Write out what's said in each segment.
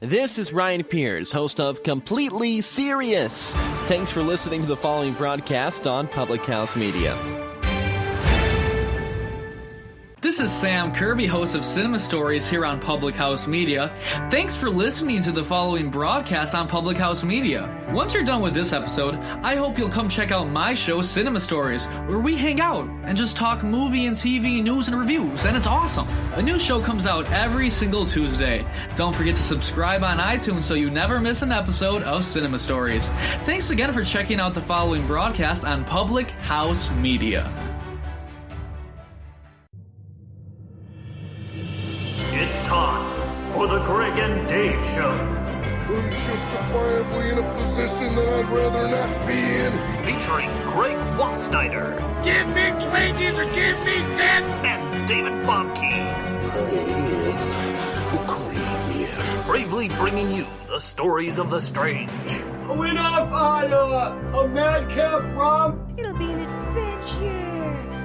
This is Ryan Pierce, host of Completely Serious. Thanks for listening to the following broadcast on Public House Media. This is Sam Kirby, host of Cinema Stories here on Public House Media. Thanks for listening to the following broadcast on Public House Media. Once you're done with this episode, I hope you'll come check out my show, Cinema Stories, where we hang out and just talk movie and TV news and reviews, and it's awesome. A new show comes out every single Tuesday. Don't forget to subscribe on iTunes so you never miss an episode of Cinema Stories. Thanks again for checking out the following broadcast on Public House Media. It's time for the Greg and Dave Show. I'm justifiably in a position that I'd rather not be in. Featuring Greg Watsteiner. Give me Twinkies or give me that. And David Bobke. I am the Queen, yeah. Bravely bringing you the stories of the strange. I went off on a madcap romp. It'll be an adventure.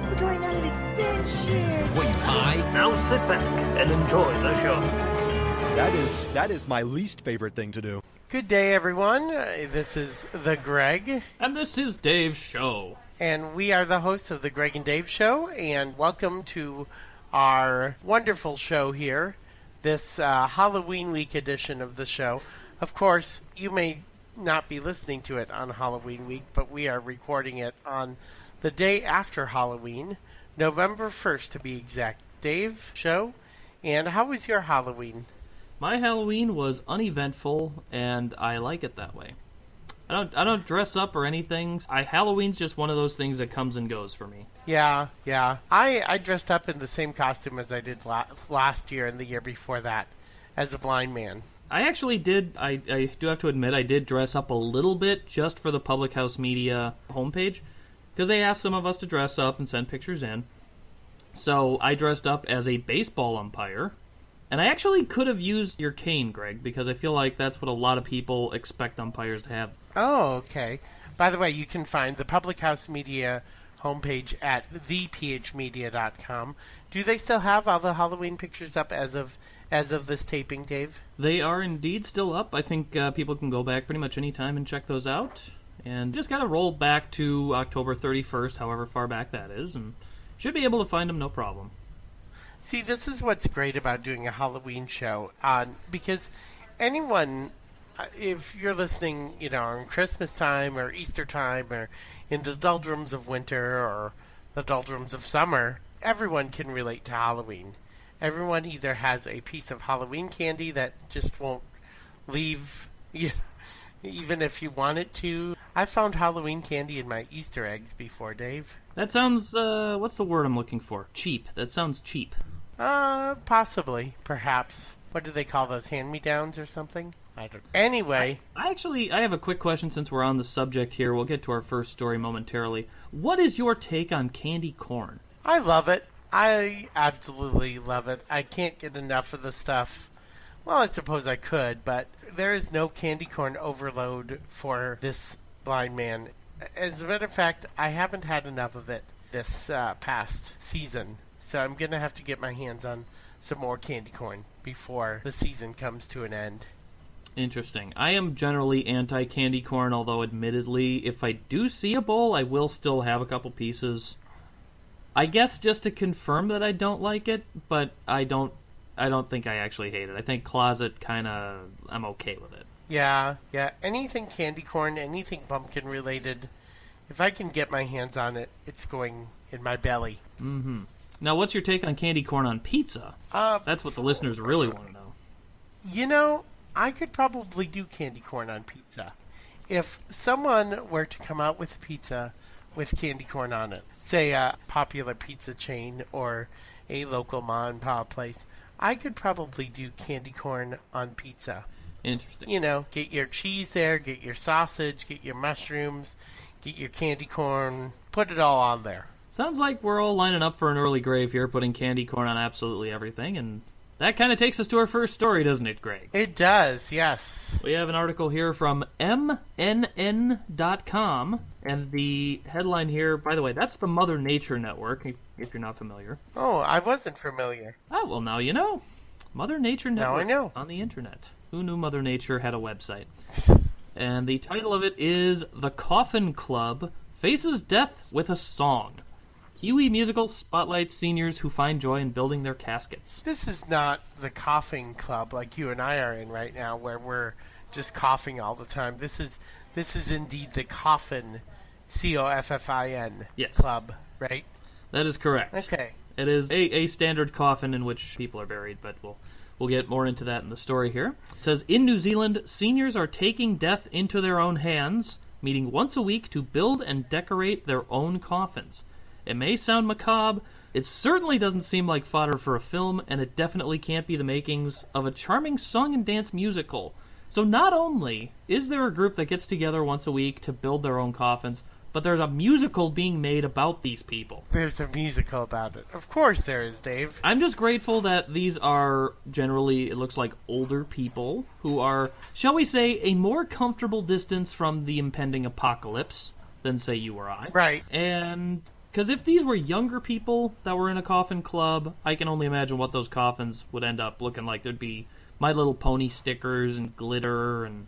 We're going on an adventure. Wait, Now sit back and enjoy the show. That is my least favorite thing to do. Good day, everyone. This is the Greg. And this is Dave's show. And we are the hosts of the Greg and Dave Show. And welcome to our wonderful show here, this Halloween week edition of the show. Of course, you may not be listening to it on Halloween week, but we are recording it on the day after Halloween, November 1st to be exact. Dave show. And how was your Halloween? My Halloween was uneventful, and I like it that way. I don't dress up or anything. Halloween's just one of those things that comes and goes for me. Yeah. I dressed up in the same costume as I did last year and the year before that, as a blind man. I actually did, I do have to admit, I did dress up a little bit just for the Public House Media homepage, because they asked some of us to dress up and send pictures in. So I dressed up as a baseball umpire, and I actually could have used your cane, Greg, because I feel like that's what a lot of people expect umpires to have. Oh, okay. By the way, you can find the Public House Media homepage at thephmedia.com. Do they still have all the Halloween pictures up as of this taping, Dave? They are indeed still up. I think people can go back pretty much any time and check those out. And just got to roll back to October 31st, however far back that is, and should be able to find them no problem. See, this is what's great about doing a Halloween show, because anyone, if you're listening, on Christmas time or Easter time or in the doldrums of winter or the doldrums of summer, everyone can relate to Halloween. Everyone either has a piece of Halloween candy that just won't leave, even if you want it to. I found Halloween candy in my Easter eggs before, Dave. That sounds, what's the word I'm looking for? Cheap. That sounds cheap. Possibly, perhaps. What do they call those, hand-me-downs or something? I don't know. Anyway. I have a quick question since we're on the subject here. We'll get to our first story momentarily. What is your take on candy corn? I love it. I absolutely love it. I can't get enough of the stuff. Well, I suppose I could, but there is no candy corn overload for this blind man. As a matter of fact, I haven't had enough of it this past season, so I'm going to have to get my hands on some more candy corn before the season comes to an end. Interesting. I am generally anti-candy corn, although admittedly, if I do see a bowl, I will still have a couple pieces. I guess just to confirm that I don't like it, but I don't think I actually hate it. I think closet I'm okay with it. Yeah. Anything candy corn, anything pumpkin related, if I can get my hands on it, it's going in my belly. Mm-hmm. Now, what's your take on candy corn on pizza? That's what the listeners really want to know. I could probably do candy corn on pizza. If someone were to come out with pizza with candy corn on it, say a popular pizza chain or a local mom and pop place, I could probably do candy corn on pizza. Interesting. Get your cheese there, get your sausage, get your mushrooms, get your candy corn, put it all on there. Sounds like we're all lining up for an early grave here, putting candy corn on absolutely everything, and that kind of takes us to our first story, doesn't it, Greg? It does, yes. We have an article here from MNN.com, and the headline here, by the way, that's the Mother Nature Network, if you're not familiar. Oh, I wasn't familiar. Oh, well, now you know. Mother Nature Network now I know. On the internet. Who knew Mother Nature had a website? And the title of it is The Coffin Club Faces Death with a Song. Kiwi musical spotlights seniors who find joy in building their caskets. This is not the coughing club like you and I are in right now, where we're just coughing all the time. This is indeed the coffin, COFFIN Yes. club, right? That is correct. Okay. It is a standard coffin in which people are buried, but we'll get more into that in the story here. It says, in New Zealand, seniors are taking death into their own hands, meeting once a week to build and decorate their own coffins. It may sound macabre, it certainly doesn't seem like fodder for a film, and it definitely can't be the makings of a charming song and dance musical. So not only is there a group that gets together once a week to build their own coffins, but there's a musical being made about these people. There's a musical about it. Of course there is, Dave. I'm just grateful that these are generally, it looks like, older people who are, shall we say, a more comfortable distance from the impending apocalypse than, say, you or I. Right. And because if these were younger people that were in a coffin club, I can only imagine what those coffins would end up looking like. There'd be My Little Pony stickers and glitter and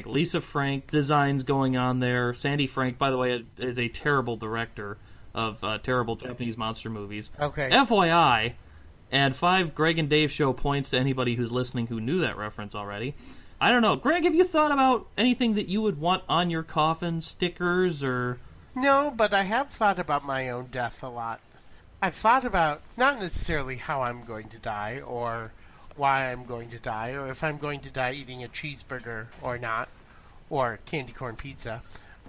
Lisa Frank designs going on there. Sandy Frank, by the way, is a terrible director of terrible Japanese monster movies. Okay. FYI, and 5 Greg and Dave show points to anybody who's listening who knew that reference already. I don't know. Greg, have you thought about anything that you would want on your coffin? Stickers or... No, but I have thought about my own death a lot. I've thought about not necessarily how I'm going to die or why I'm going to die or if I'm going to die eating a cheeseburger or not or candy corn pizza.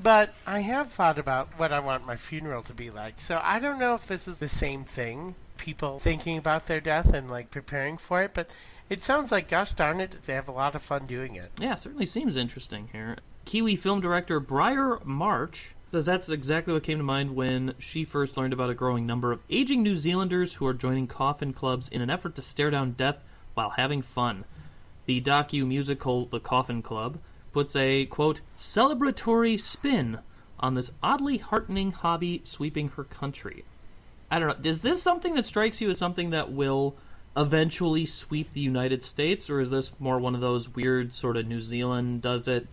But I have thought about what I want my funeral to be like. So I don't know if this is the same thing, people thinking about their death and like preparing for it, but it sounds like, gosh darn it, they have a lot of fun doing it. Yeah, it certainly seems interesting here. Kiwi film director Briar March says that's exactly what came to mind when she first learned about a growing number of aging New Zealanders who are joining coffin clubs in an effort to stare down death while having fun. The docu-musical The Coffin Club puts a, quote, celebratory spin on this oddly heartening hobby sweeping her country. I don't know, is this something that strikes you as something that will eventually sweep the United States, or is this more one of those weird sort of New Zealand does it,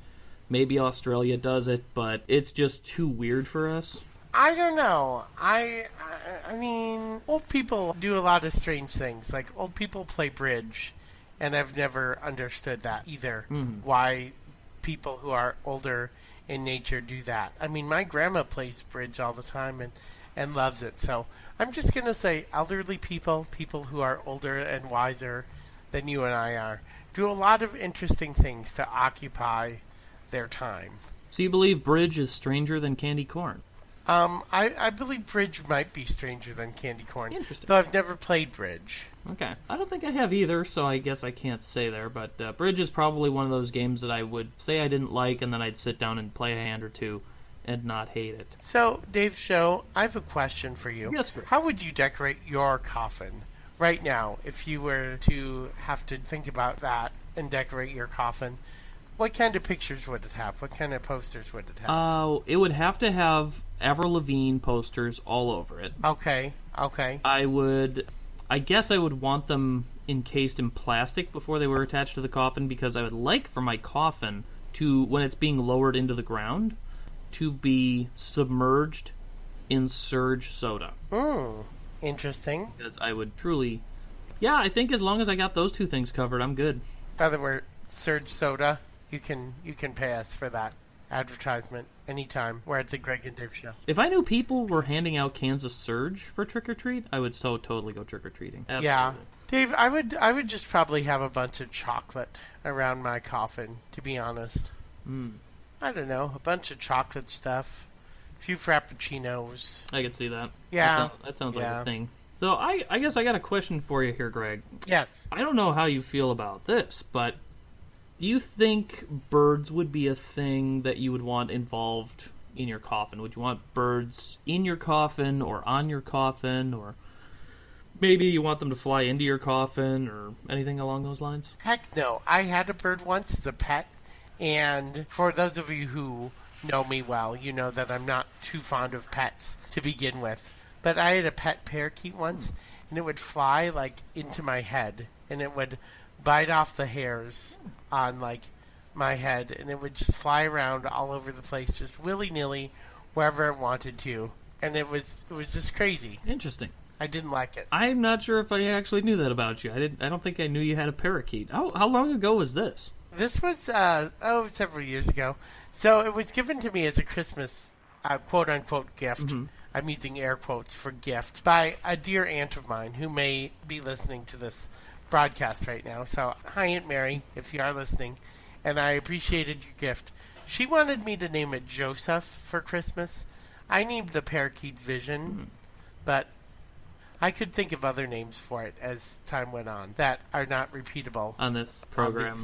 maybe Australia does it, but it's just too weird for us? I don't know. I mean, old people do a lot of strange things. Like, old people play bridge, and I've never understood that either. Why people who are older in nature do that. I mean, my grandma plays bridge all the time and loves it. So I'm just going to say elderly people, people who are older and wiser than you and I are, do a lot of interesting things to occupy their time. So you believe bridge is stranger than candy corn? I believe bridge might be stranger than candy corn. Interesting. Though I've never played bridge. Okay. I don't think I have either, so I guess I can't say there, but bridge is probably one of those games that I would say I didn't like, and then I'd sit down and play a hand or two and not hate it. So, Dave Show, I have a question for you. Yes, Greg. How would you decorate your coffin right now if you were to have to think about that and decorate your coffin? What kind of pictures would it have? What kind of posters would it have? It would have to have Avril Lavigne posters all over it. Okay. I guess I would want them encased in plastic before they were attached to the coffin, because I would like for my coffin to, when it's being lowered into the ground, to be submerged in Surge soda. Interesting. Because I would truly... Yeah, I think as long as I got those two things covered, I'm good. By the way, Surge soda, you can pay us for that advertisement anytime. We're at the Greg and Dave Show. If I knew people were handing out cans of Surge for trick-or-treat, I would so totally go trick-or-treating. Absolutely. Yeah. Dave, I would just probably have a bunch of chocolate around my coffin, to be honest. I don't know, a bunch of chocolate stuff, a few frappuccinos. I could see that. Yeah. That sounds like a thing. So I guess I got a question for you here, Greg. Yes. I don't know how you feel about this, but do you think birds would be a thing that you would want involved in your coffin? Would you want birds in your coffin or on your coffin, or maybe you want them to fly into your coffin or anything along those lines? Heck no. I had a bird once as a pet, and for those of you who know me well, you know that I'm not too fond of pets to begin with. But I had a pet parakeet once, and it would fly like into my head, and it would bite off the hairs on, like, my head, and it would just fly around all over the place, just willy-nilly, wherever it wanted to. And it was just crazy. Interesting. I didn't like it. I'm not sure if I actually knew that about you. I don't think I knew you had a parakeet. How long ago was this? This was, several years ago. So it was given to me as a Christmas, quote-unquote gift. Mm-hmm. I'm using air quotes for gift, by a dear aunt of mine who may be listening to this broadcast right now. So, hi, Aunt Mary, if you are listening, and I appreciated your gift. She wanted me to name it Joseph for Christmas. I named the parakeet Vision, but I could think of other names for it as time went on that are not repeatable on this program.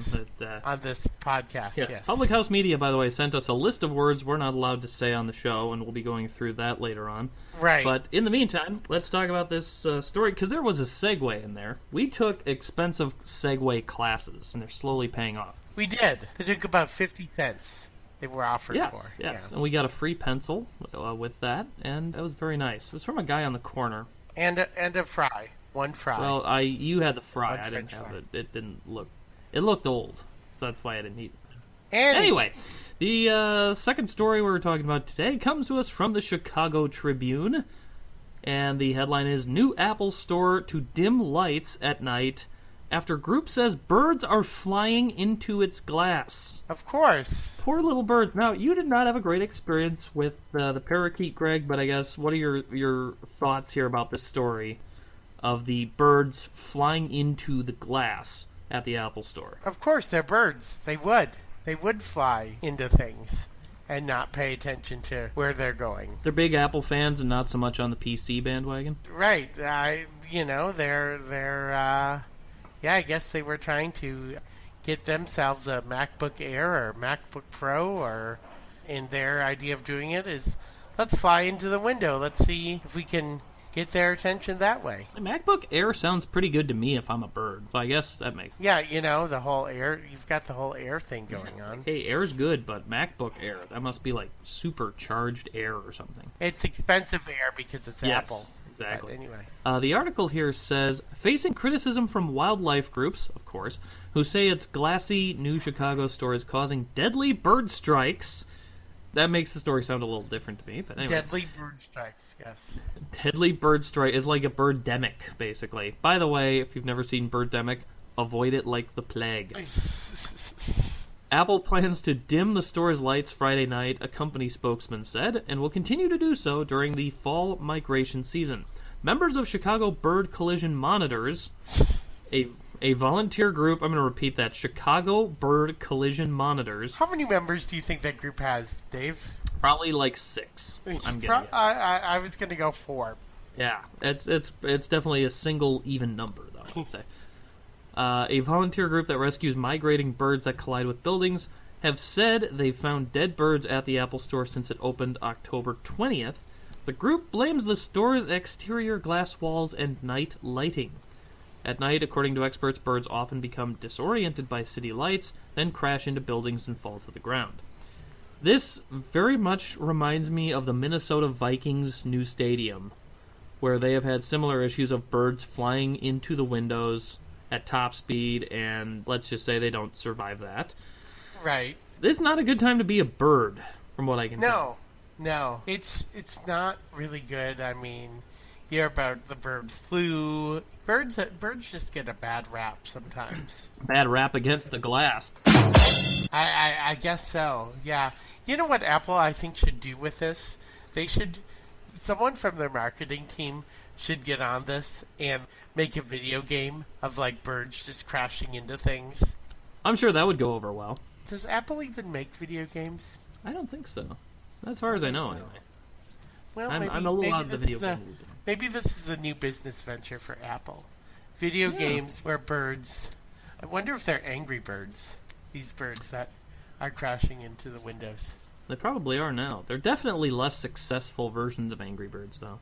On this podcast, yes. Public House Media, by the way, sent us a list of words we're not allowed to say on the show, and we'll be going through that later on. Right. But in the meantime, let's talk about this story, because there was a segue in there. We took expensive segue classes, and they're slowly paying off. We did. They took about 50 cents. They were offered for. Yes, yeah. And we got a free pencil with that, and it was very nice. It was from a guy on the corner. And a fry. One fry. Well, you had the fry. I didn't French have fry. it. It didn't look... It looked old. So that's why I didn't eat it. Anyway, the second story we're talking about today comes to us from the Chicago Tribune. And the headline is, New Apple Store to dim lights at night after group says birds are flying into its glass. Of course. Poor little birds. Now, you did not have a great experience with the parakeet, Greg, but I guess, what are your thoughts here about this story of the birds flying into the glass at the Apple Store? Of course, they're birds. They would. They would fly into things and not pay attention to where they're going. They're big Apple fans and not so much on the PC bandwagon? Right. I guess they were trying to get themselves a MacBook Air or MacBook Pro, and their idea of doing it is, let's fly into the window. Let's see if we can get their attention that way. The MacBook Air sounds pretty good to me if I'm a bird, so I guess that makes sense. Yeah, the whole Air, you've got the whole Air thing going on. Hey, Air's good, but MacBook Air, that must be like supercharged Air or something. It's expensive Air because it's Apple. Exactly. But anyway. The article here says, facing criticism from wildlife groups, of course, who say its glassy new Chicago store is causing deadly bird strikes. That makes the story sound a little different to me, but anyway. Deadly bird strikes, yes. Deadly bird strike is like a birdemic, basically. By the way, if you've never seen birdemic, avoid it like the plague. Apple plans to dim the store's lights Friday night, a company spokesman said, and will continue to do so during the fall migration season. Members of Chicago Bird Collision Monitors, a volunteer group, I'm going to repeat that, Chicago Bird Collision Monitors. How many members do you think that group has, Dave? Probably like 6. I was going to go 4. Yeah, it's definitely a single even number, though, I would say. A volunteer group that rescues migrating birds that collide with buildings have said they've found dead birds at the Apple Store since it opened October 20th. The group blames the store's exterior glass walls and night lighting. At night, according to experts, birds often become disoriented by city lights, then crash into buildings and fall to the ground. This very much reminds me of the Minnesota Vikings' new stadium, where they have had similar issues of birds flying into the windows at top speed, and let's just say they don't survive that. Right. This is not a good time to be a bird, from what I can tell. No. It's not really good. I mean, you hear about the bird flu. Birds just get a bad rap sometimes. Bad rap against the glass. I guess so, yeah. You know what Apple, I think, should do with this? Someone from their marketing team should get on this and make a video game of, like, birds just crashing into things. I'm sure that would go over well. Does Apple even make video games? I don't think so. As far as I know, anyway. Well, I'm a little out of the video game. Maybe this is a new business venture for Apple. Video games where birds... I wonder if they're angry birds. These birds that are crashing into the windows. They probably are now. They're definitely less successful versions of Angry Birds, though.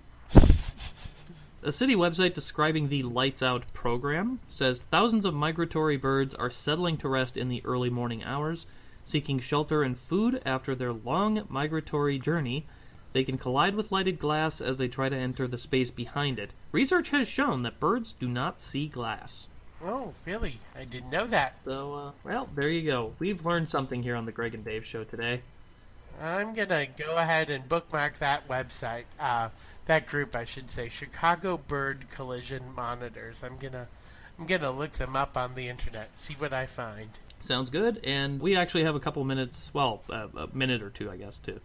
A city website describing the Lights Out program says thousands of migratory birds are settling to rest in the early morning hours, seeking shelter and food after their long migratory journey. They can collide with lighted glass as they try to enter the space behind it. Research has shown that birds do not see glass. Oh, really? I didn't know that. So, well, there you go. We've learned something here on the Greg and Dave Show today. I'm going to go ahead and bookmark that website, that group, I should say, Chicago Bird Collision Monitors. I'm going to look them up on the internet, see what I find. Sounds good, and we actually have a couple minutes, well, a minute or two, I guess, to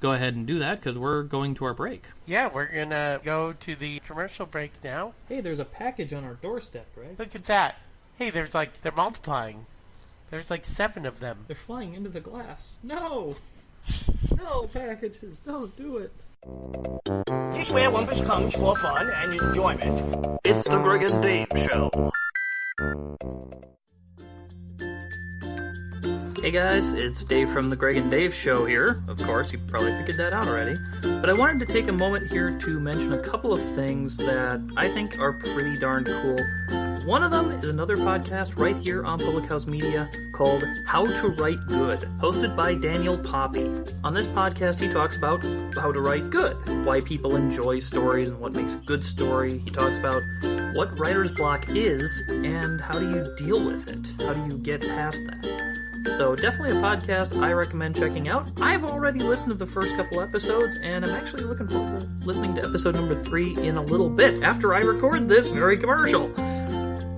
go ahead and do that, because we're going to our break. Yeah, we're going to go to the commercial break now. Hey, there's a package on our doorstep, Greg. Look at that. Hey, they're multiplying. There's 7 of them. They're flying into the glass. No! No, packages, don't do it. This where Wumpus comes for fun and enjoyment. It's the Greg and Dave Show. Hey guys, it's Dave from the Greg and Dave Show here. Of course, you probably figured that out already. But I wanted to take a moment here to mention a couple of things that I think are pretty darn cool. One of them is another podcast right here on Public House Media called How to Write Good, hosted by Daniel Poppy. On this podcast, he talks about how to write good, why people enjoy stories and what makes a good story. He talks about what writer's block is and how do you deal with it? How do you get past that? So definitely a podcast I recommend checking out. I've already listened to the first couple episodes, and I'm actually looking forward to listening to episode number 3 in a little bit after I record this very commercial.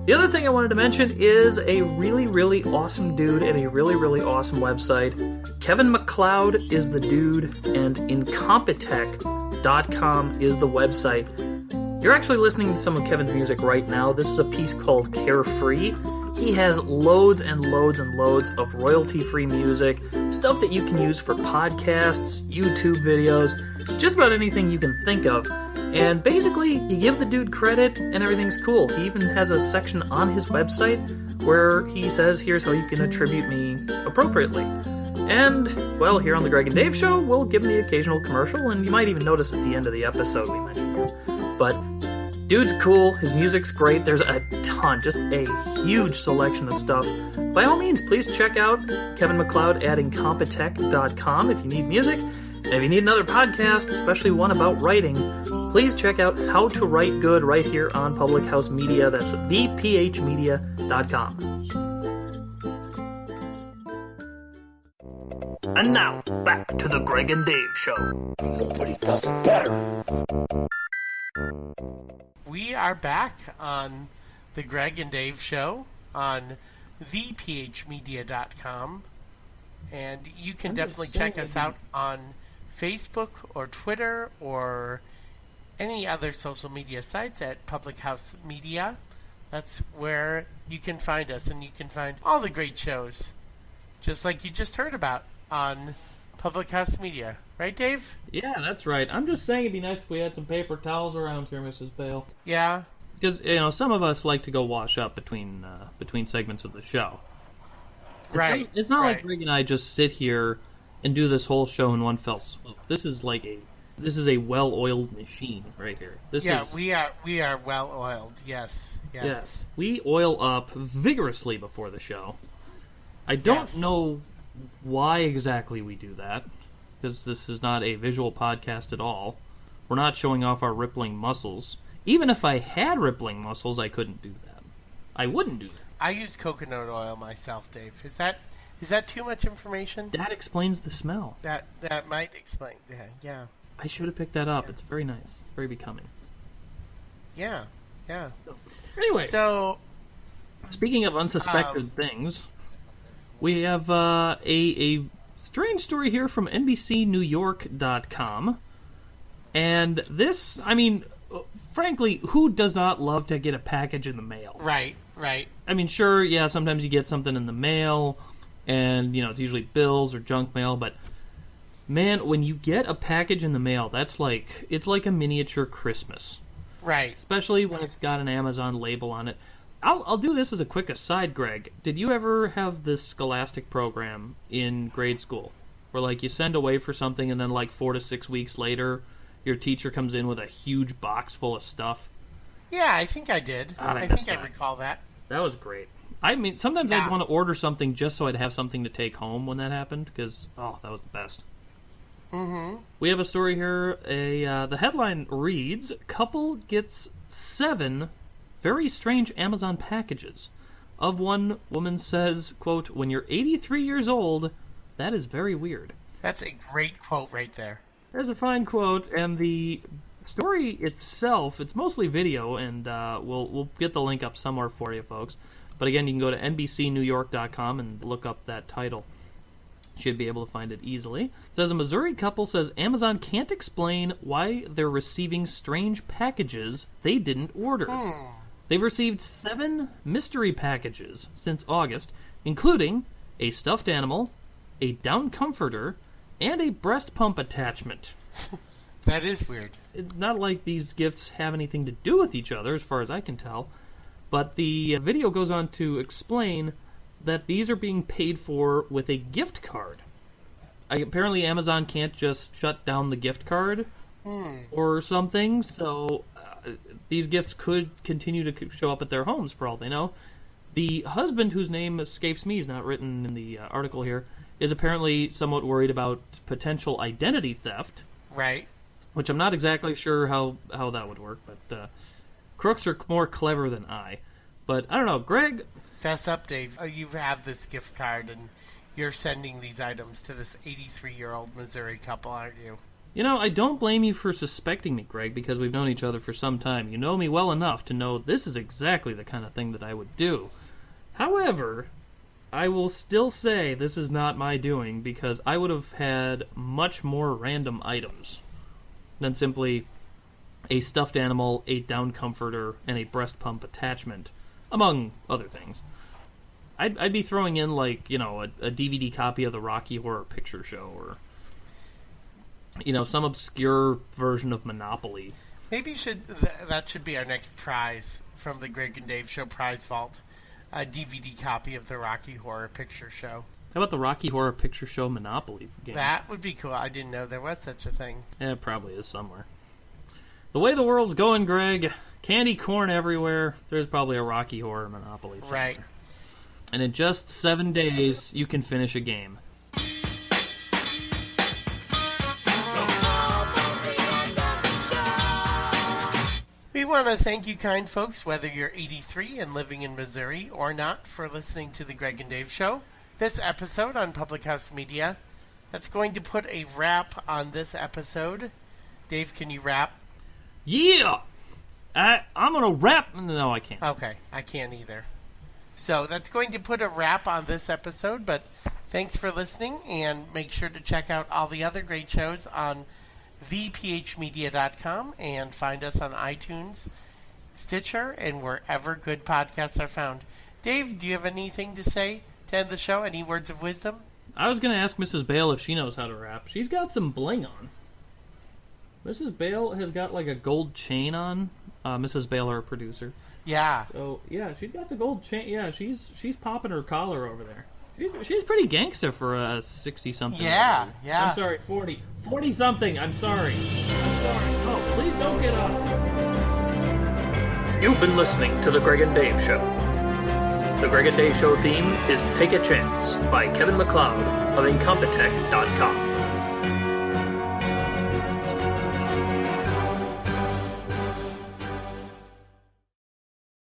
The other thing I wanted to mention is a really, really awesome dude and a really, really awesome website. Kevin MacLeod is the dude, and Incompetech.com is the website. You're actually listening to some of Kevin's music right now. This is a piece called Carefree. He has loads and loads and loads of royalty-free music, stuff that you can use for podcasts, YouTube videos, just about anything you can think of. And basically, you give the dude credit and everything's cool. He even has a section on his website where he says, here's how you can attribute me appropriately. And, well, here on the Greg and Dave Show, we'll give him the occasional commercial, and you might even notice at the end of the episode we mentioned him. But dude's cool, his music's great, there's a ton, just a huge selection of stuff. By all means, please check out Kevin MacLeod at Incompetech.com if you need music. And if you need another podcast, especially one about writing, please check out How to Write Good right here on Public House Media. That's thephmedia.com. And now, back to the Greg and Dave Show. Nobody does it better. We are back on the Greg and Dave Show on thephmedia.com. And you can definitely check us out on Facebook or Twitter or any other social media sites at Public House Media. That's where you can find us, and you can find all the great shows, just like you just heard about on Public House Media. Right, Dave? Yeah, that's right. I'm just saying it'd be nice if we had some paper towels around here, Mrs. Bale. Yeah. Because, some of us like to go wash up between segments of the show. Right. It's not like Greg and I just sit here and do this whole show in one fell swoop. This is a well-oiled machine right here. We are well-oiled. Yes. We oil up vigorously before the show. I don't know why exactly we do that, because this is not a visual podcast at all. We're not showing off our rippling muscles. Even if I had rippling muscles, I couldn't do that. I wouldn't do that. I use coconut oil myself, Dave. Is that too much information? That explains the smell. That might explain that, yeah. I should have picked that up. It's very nice. Very becoming. Yeah. Anyway. So, speaking of unsuspected things, we have a strange story here from NBCNewYork.com. And this, frankly, who does not love to get a package in the mail? Right. Sure, yeah, sometimes you get something in the mail, and, it's usually bills or junk mail, but, man, when you get a package in the mail, it's like a miniature Christmas. Right. Especially when it's got an Amazon label on it. I'll do this as a quick aside, Greg. Did you ever have this Scholastic program in grade school, where, you send away for something, and then, 4 to 6 weeks later, your teacher comes in with a huge box full of stuff? Yeah, I think I did. I think I recall that. That was great. Sometimes I'd want to order something just so I'd have something to take home when that happened, because, that was the best. Mm-hmm. We have a story here. The headline reads, "Couple gets 7 very strange Amazon packages. Of one woman says, quote, "When you're 83 years old, that is very weird." That's a great quote right there. There's a fine quote, and the story itself, it's mostly video, and we'll get the link up somewhere for you folks. But again, you can go to NBCNewYork.com and look up that title. Should be able to find it easily. It says a Missouri couple says Amazon can't explain why they're receiving strange packages they didn't order. They've received 7 mystery packages since August, including a stuffed animal, a down comforter, and a breast pump attachment. That is weird. It's not like these gifts have anything to do with each other, as far as I can tell. But the video goes on to explain that these are being paid for with a gift card. Apparently Amazon can't just shut down the gift card or something, so these gifts could continue to show up at their homes for all they know. The husband, whose name escapes me, is not written in the article here, is apparently somewhat worried about potential identity theft. Right. Which I'm not exactly sure how that would work, but crooks are more clever than I. But I don't know, Greg. Fess up, Dave. You have this gift card, and you're sending these items to this 83-year-old Missouri couple, aren't you? You know, I don't blame you for suspecting me, Greg, because we've known each other for some time. You know me well enough to know this is exactly the kind of thing that I would do. However, I will still say this is not my doing, because I would have had much more random items than simply a stuffed animal, a down comforter, and a breast pump attachment, among other things. I'd be throwing in, like, you know, a DVD copy of the Rocky Horror Picture Show, or, you know, some obscure version of Monopoly. Maybe that should be our next prize from the Greg and Dave Show prize vault. A DVD copy of the Rocky Horror Picture Show. How about the Rocky Horror Picture Show Monopoly game? That would be cool. I didn't know there was such a thing. Yeah, it probably is somewhere. The way the world's going, Greg, candy corn everywhere, there's probably a Rocky Horror Monopoly somewhere. Right. And in just 7 days, you can finish a game. We want to thank you, kind folks, whether you're 83 and living in Missouri or not, for listening to the Greg and Dave Show. This episode on Public House Media, that's going to put a wrap on this episode. Dave, can you rap? Yeah! I'm going to rap. No, I can't. Okay, I can't either. So that's going to put a wrap on this episode, but thanks for listening, and make sure to check out all the other great shows on thephmedia.com and find us on iTunes, Stitcher, and wherever good podcasts are found. Dave, do you have anything to say to end the show? Any words of wisdom? I was going to ask Mrs. Bale if she knows how to rap. She's got some bling on. Mrs. Bale has got like a gold chain on. Mrs. Bale, our producer. Yeah. So yeah, she's got the gold chain. Yeah, she's popping her collar over there. She's pretty gangster for a 60-something. Yeah, yeah. I'm sorry, 40-something. I'm sorry. Oh, please don't get up. You've been listening to The Greg and Dave Show. The Greg and Dave Show theme is Take a Chance by Kevin MacLeod of Incompetech.com.